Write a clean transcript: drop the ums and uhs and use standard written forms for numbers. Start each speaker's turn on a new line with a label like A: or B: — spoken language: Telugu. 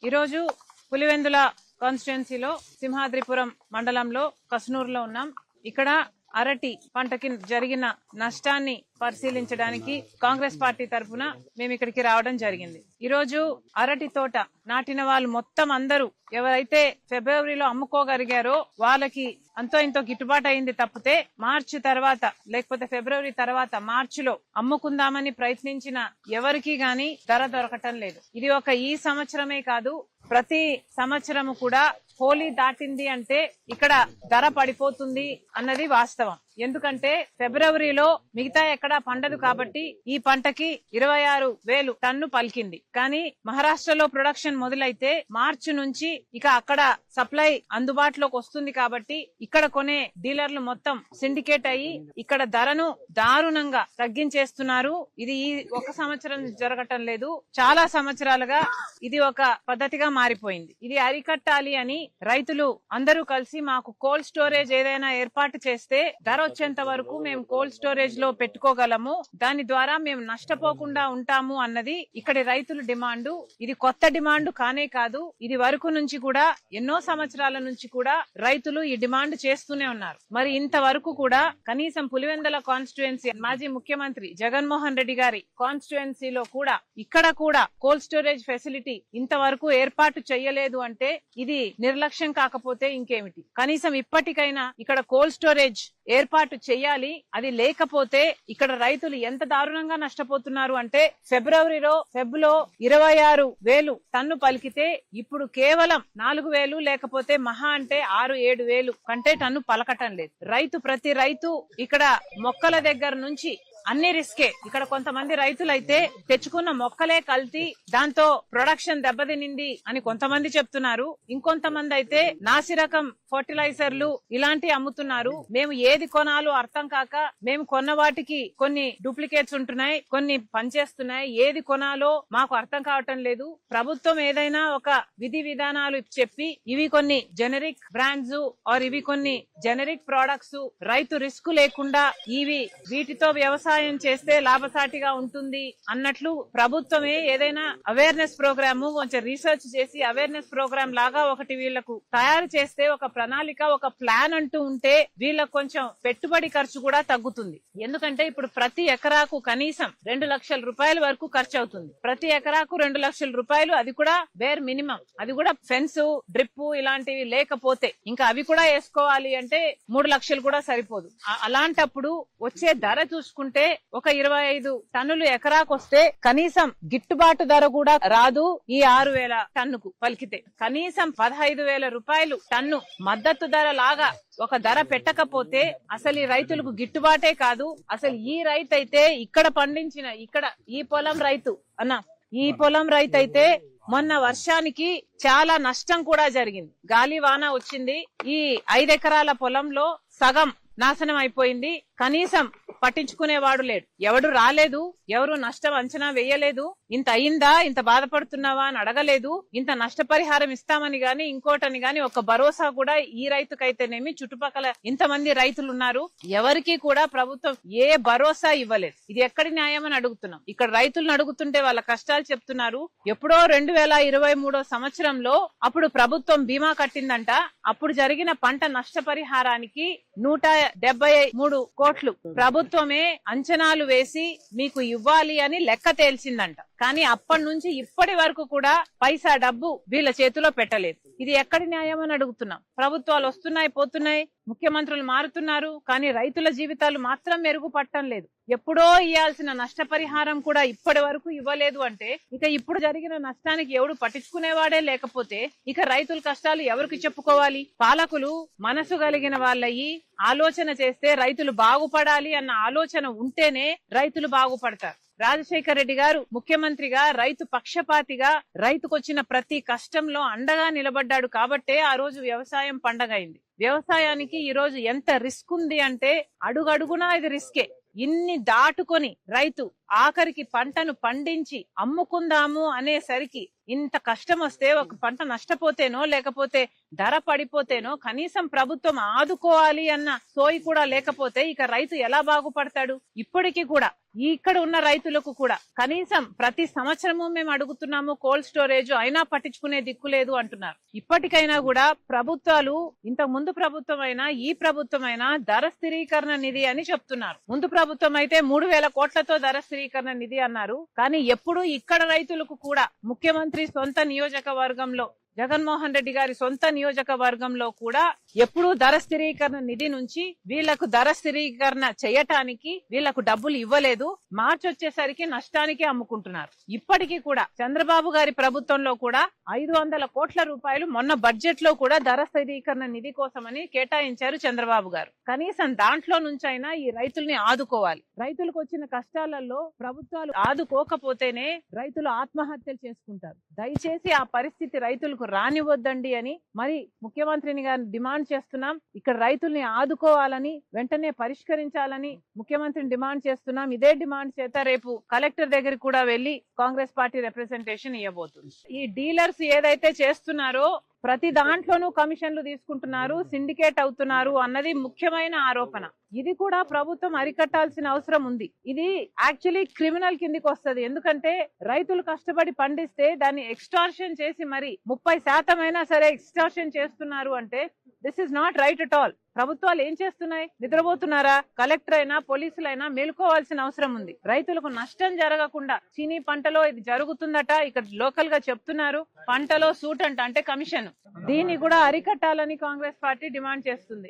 A: ఈరోజు పులివెందుల కాన్స్టిట్యుయెన్సీలో సింహాద్రిపురం మండలంలో కసనూరులో ఉన్నాం. ఇక్కడ అరటి పంటకి జరిగిన నష్టాన్ని పరిశీలించడానికి కాంగ్రెస్ పార్టీ తరఫున మేము ఇక్కడికి రావడం జరిగింది. ఈరోజు అరటి తోట నాటిన వాళ్ళు మొత్తం అందరూ ఎవరైతే ఫిబ్రవరిలో అమ్ముకోగలిగారో వాళ్ళకి అంతో ఇంతో గిట్టుబాటు అయింది తప్పితే మార్చి తర్వాత లేకపోతే ఫిబ్రవరి తర్వాత మార్చిలో అమ్ముకుందామని ప్రయత్నించిన ఎవరికి గాని ధర దొరకటం లేదు. ఇది ఒక ఈ సంవత్సరమే కాదు, ప్రతి సంవత్సరము కూడా హోలీ దాటింది అంటే ఇక్కడ ధర పడిపోతుంది అన్నది వాస్తవం. ఎందుకంటే ఫిబ్రవరిలో మిగతా ఎక్కడా పండదు కాబట్టి ఈ పంటకి 26,000 టన్ను పలికింది. కానీ మహారాష్ట్రలో ప్రొడక్షన్ మొదలైతే మార్చి నుంచి ఇక అక్కడ సప్లై అందుబాటులోకి వస్తుంది కాబట్టి ఇక్కడ కొనే డీలర్లు మొత్తం సిండికేట్ అయ్యి ఇక్కడ ధరను దారుణంగా తగ్గించేస్తున్నారు. ఇది ఈ ఒక సంవత్సరం జరగటం లేదు, చాలా సంవత్సరాలుగా ఇది ఒక పద్ధతిగా మారిపోయింది. ఇది అరికట్టాలి అని రైతులు అందరూ కలిసి మాకు కోల్డ్ స్టోరేజ్ ఏదైనా ఏర్పాటు చేస్తే ధర వచ్చేంత వరకు మేము కోల్డ్ స్టోరేజ్ లో పెట్టుకోగలము, దాని ద్వారా మేము నష్టపోకుండా ఉంటాము అన్నది ఇక్కడి రైతుల డిమాండ్. ఇది కొత్త డిమాండ్ కానే కాదు, ఇది వరకు నుంచి కూడా ఎన్నో సంవత్సరాల నుంచి కూడా రైతులు ఈ డిమాండ్ చేస్తూనే ఉన్నారు. మరి ఇంతవరకు కూడా కనీసం పులివెందుల కాన్స్టిట్యుయెన్సీ మాజీ ముఖ్యమంత్రి జగన్మోహన్ రెడ్డి గారి కాన్స్టిట్యుయెన్సీలో కూడా ఇక్కడ కూడా కోల్డ్ స్టోరేజ్ ఫెసిలిటీ ఇంతవరకు ఏర్పాటు చేయలేదు అంటే ఇది నిర్లక్ష్యం కాకపోతే ఇంకేమిటి. కనీసం ఇప్పటికైనా ఇక్కడ కోల్డ్ స్టోరేజ్ ఏర్పాటు చెయ్యాలి. అది లేకపోతే ఇక్కడ రైతులు ఎంత దారుణంగా నష్టపోతున్నారు అంటే ఫిబ్రవరిలో 26,000 టన్ను పలికితే ఇప్పుడు కేవలం 4,000 లేకపోతే మహా అంటే 6-7,000 కంటే టన్ను పలకటం లేదు. ప్రతి రైతు ఇక్కడ మొక్కల దగ్గర నుంచి అన్ని రిస్కే. ఇక్కడ కొంతమంది రైతులైతే తెచ్చుకున్న మొక్కలే కల్తీ, దాంతో ప్రొడక్షన్ దెబ్బతినింది అని కొంతమంది చెప్తున్నారు. ఇంకొంతమంది అయితే నాసిరకం ఫర్టిలైజర్లు ఇలాంటివి అమ్ముతున్నారు. మేము ఏది కొనాలో అర్థం కాక మేము కొన్న వాటికి కొన్ని డూప్లికేట్స్ ఉంటున్నాయి, కొన్ని పనిచేస్తున్నాయి. ఏది కొనాలో మాకు అర్థం కావటం లేదు. ప్రభుత్వం ఏదైనా ఒక విధి విధానాలు చెప్పి ఇవి కొన్ని జెనరిక్ బ్రాండ్స్ ఆర్ ఇవి కొన్ని జెనరిక్ ప్రొడక్ట్స్, రైతు రిస్క్ లేకుండా వీటితో వ్యవసాయం చేస్తే లాభసాటిగా ఉంటుంది అన్నట్లు ప్రభుత్వమే ఏదైనా అవేర్నెస్ ప్రోగ్రామ్ కొంచెం రీసెర్చ్ చేసి అవేర్నెస్ ప్రోగ్రామ్ లాగా ఒకటి వీళ్లకు తయారు చేస్తే ఒక ప్రణాళిక ఒక ప్లాన్ అంటూ ఉంటే వీళ్ళకు కొంచెం పెట్టుబడి ఖర్చు కూడా తగ్గుతుంది. ఎందుకంటే ఇప్పుడు ప్రతి ఎకరాకు కనీసం 2 లక్షల రూపాయల వరకు ఖర్చు అవుతుంది. ప్రతి ఎకరాకు 2 లక్షల రూపాయలు, అది కూడా బేర్ మినిమం. అది కూడా ఫెన్స్ డ్రిప్ ఇలాంటివి లేకపోతే ఇంకా అవి కూడా వేసుకోవాలి అంటే 3 లక్షలు కూడా సరిపోదు. అలాంటప్పుడు వచ్చే ధర చూసుకుంటే ఒక 25 టన్నులు ఎకరాకు వస్తే కనీసం గిట్టుబాటు ధర కూడా రాదు. ఈ 6,000 టన్నుకు పలికితే కనీసం 15,000 రూపాయలు టన్ను మద్దతు ధర లాగా ఒక ధర పెట్టకపోతే అసలు ఈ రైతులకు గిట్టుబాటే కాదు. అసలు ఈ రైతు అయితే ఇక్కడ పండించిన ఈ పొలం రైతు ఈ పొలం రైతు అయితే మొన్న వర్షానికి చాలా నష్టం కూడా జరిగింది. గాలి వాన వచ్చింది. ఈ 5 ఎకరాల పొలంలో సగం నాశనం అయిపోయింది. కనీసం పట్టించుకునేవాడు లేడు, ఎవడు రాలేదు, ఎవరు నష్టం అంచనా వేయలేదు. ఇంత అయిందా, ఇంత బాధపడుతున్నావా అని అడగలేదు. ఇంత నష్టపరిహారం ఇస్తామని గాని ఇంకోటని గాని ఒక భరోసా కూడా ఈ రైతుకైతేనేమి చుట్టుపక్కల ఇంతమంది రైతులు ఉన్నారు, ఎవరికి కూడా ప్రభుత్వం ఏ భరోసా ఇవ్వలేదు. ఇది ఎక్కడి న్యాయం అని అడుగుతున్నాం. ఇక్కడ రైతులను అడుగుతుంటే వాళ్ళ కష్టాలు చెప్తున్నారు. ఎప్పుడో 2023 సంవత్సరంలో అప్పుడు ప్రభుత్వం బీమా కట్టిందంట. అప్పుడు జరిగిన పంట నష్టపరిహారానికి 173 కోట్లు ప్రభుత్వమే అంచనాలు వేసి మీకు ఇవ్వాలి అని లెక్క తేల్చిందంట. కానీ అప్పటి నుంచి ఇప్పటి వరకు కూడా పైసా డబ్బు వీళ్ళ చేతిలో పెట్టలేదు. ఇది ఎక్కడి న్యాయం అని అడుగుతున్నాం. ప్రభుత్వాలు వస్తున్నాయి పోతున్నాయి, ముఖ్యమంత్రులు మారుతున్నారు, కానీ రైతుల జీవితాలు మాత్రం మెరుగుపడటం లేదు. ఎప్పుడో ఇవ్వాల్సిన నష్టపరిహారం కూడా ఇప్పటి వరకు ఇవ్వలేదు అంటే ఇక ఇప్పుడు జరిగిన నష్టానికి ఎవడు పట్టించుకునేవాడే లేకపోతే ఇక రైతుల కష్టాలు ఎవరికి చెప్పుకోవాలి? పాలకులు మనసు కలిగిన వాళ్ళయి ఆలోచన చేస్తే రైతులు బాగుపడాలి అన్న ఆలోచన ఉంటేనే రైతులు బాగుపడతారు. రాజశేఖర రెడ్డి గారు ముఖ్యమంత్రిగా రైతు పక్షపాతిగా రైతుకొచ్చిన ప్రతి కష్టంలో అండగా నిలబడ్డాడు కాబట్టే ఆ రోజు వ్యవసాయం పండగ అయింది. వ్యవసాయానికి ఈ రోజు ఎంత రిస్క్ ఉంది అంటే అడుగడుగునా ఇది రిస్కే. ఇన్ని దాటుకొని రైతు ఆఖరికి పంటను పండించి అమ్ముకుందాము అనేసరికి ఇంత కష్టం వస్తే ఒక పంట నష్టపోతేనో లేకపోతే ధర పడిపోతేనో కనీసం ప్రభుత్వం ఆదుకోవాలి అన్న సోయి కూడా లేకపోతే ఇక రైతు ఎలా బాగుపడతాడు? ఇప్పటికీ కూడా ఇక్కడ ఉన్న రైతులకు కూడా కనీసం ప్రతి సంవత్సరము మేము అడుగుతున్నాము కోల్డ్ స్టోరేజ్, అయినా పట్టించుకునే దిక్కు లేదు అంటున్నారు. ఇప్పటికైనా కూడా ప్రభుత్వాలు, ఇంతకు ముందు ప్రభుత్వం అయినా ఈ ప్రభుత్వం అయినా ధర స్థిరీకరణ నిధి అని చెప్తున్నారు. ముందు ప్రభుత్వం అయితే 3,000 కోట్లతో ధర స్థిరీకరణ నిధి అన్నారు. కానీ ఎప్పుడు ఇక్కడ రైతులకు కూడా ముఖ్యమంత్రి సొంత నియోజకవర్గంలో, జగన్మోహన్ రెడ్డి గారి సొంత నియోజకవర్గంలో కూడా ఎప్పుడూ ధర స్థిరీకరణ నిధి నుంచి వీళ్లకు ధర స్థిరీకరణ చేయటానికి వీళ్లకు డబ్బులు ఇవ్వలేదు. మార్చి వచ్చేసరికి నష్టానికి అమ్ముకుంటున్నారు. ఇప్పటికీ కూడా చంద్రబాబు గారి ప్రభుత్వంలో కూడా 500 కోట్ల రూపాయలు మొన్న బడ్జెట్ లో కూడా ధర స్థిరీకరణ నిధి కోసమని కేటాయించారు చంద్రబాబు గారు. కనీసం దాంట్లో నుంచైనా ఈ రైతుల్ని ఆదుకోవాలి. రైతులకు వచ్చిన కష్టాలలో ప్రభుత్వాలు ఆదుకోకపోతేనే రైతులు ఆత్మహత్యలు చేసుకుంటారు. దయచేసి ఆ పరిస్థితి రైతులకు రానివద్దండి అని మరి ముఖ్యమంత్రిని గారిని డిమాండ్ చేస్తున్నాం. ఇక్కడ రైతుల్ని ఆదుకోవాలని, వెంటనే పరిష్కరించాలని ముఖ్యమంత్రిని డిమాండ్ చేస్తున్నాం. ఇదే డిమాండ్ చేత రేపు కలెక్టర్ దగ్గర కూడా వెళ్లి కాంగ్రెస్ పార్టీ రిప్రజెంటేషన్ ఇవ్వబోతుంది. ఈ డీలర్స్ ఏదైతే చేస్తున్నారో ప్రతి దాంట్లోనూ కమిషన్లు తీసుకుంటున్నారు, సిండికేట్ అవుతున్నారు అన్నది ముఖ్యమైన ఆరోపణ. ఇది కూడా ప్రభుత్వం అరికట్టాల్సిన అవసరం ఉంది. ఇది యాక్చువల్లీ క్రిమినల్ కిందికి వస్తుంది. ఎందుకంటే రైతులు కష్టపడి పండిస్తే దాన్ని ఎక్స్టార్షన్ చేసి మరి 30% అయినా సరే ఎక్స్టార్షన్ చేస్తున్నారు అంటే this is not right at all. ప్రభుత్వాలు ఏం చేస్తున్నాయి? నిద్రపోతున్నారా? కలెక్టర్ అయినా పోలీసులైనా మేలుకోవాల్సిన అవసరం ఉంది. రైతులకు నష్టం జరగకుండా చీనీ పంటలో ఇది జరుగుతుందట, ఇక్కడ లోకల్ గా చెప్తున్నారు. పంటలో సూట్ అంటే కమిషన్, దీన్ని కూడా అరికట్టాలని కాంగ్రెస్ పార్టీ డిమాండ్ చేస్తుంది.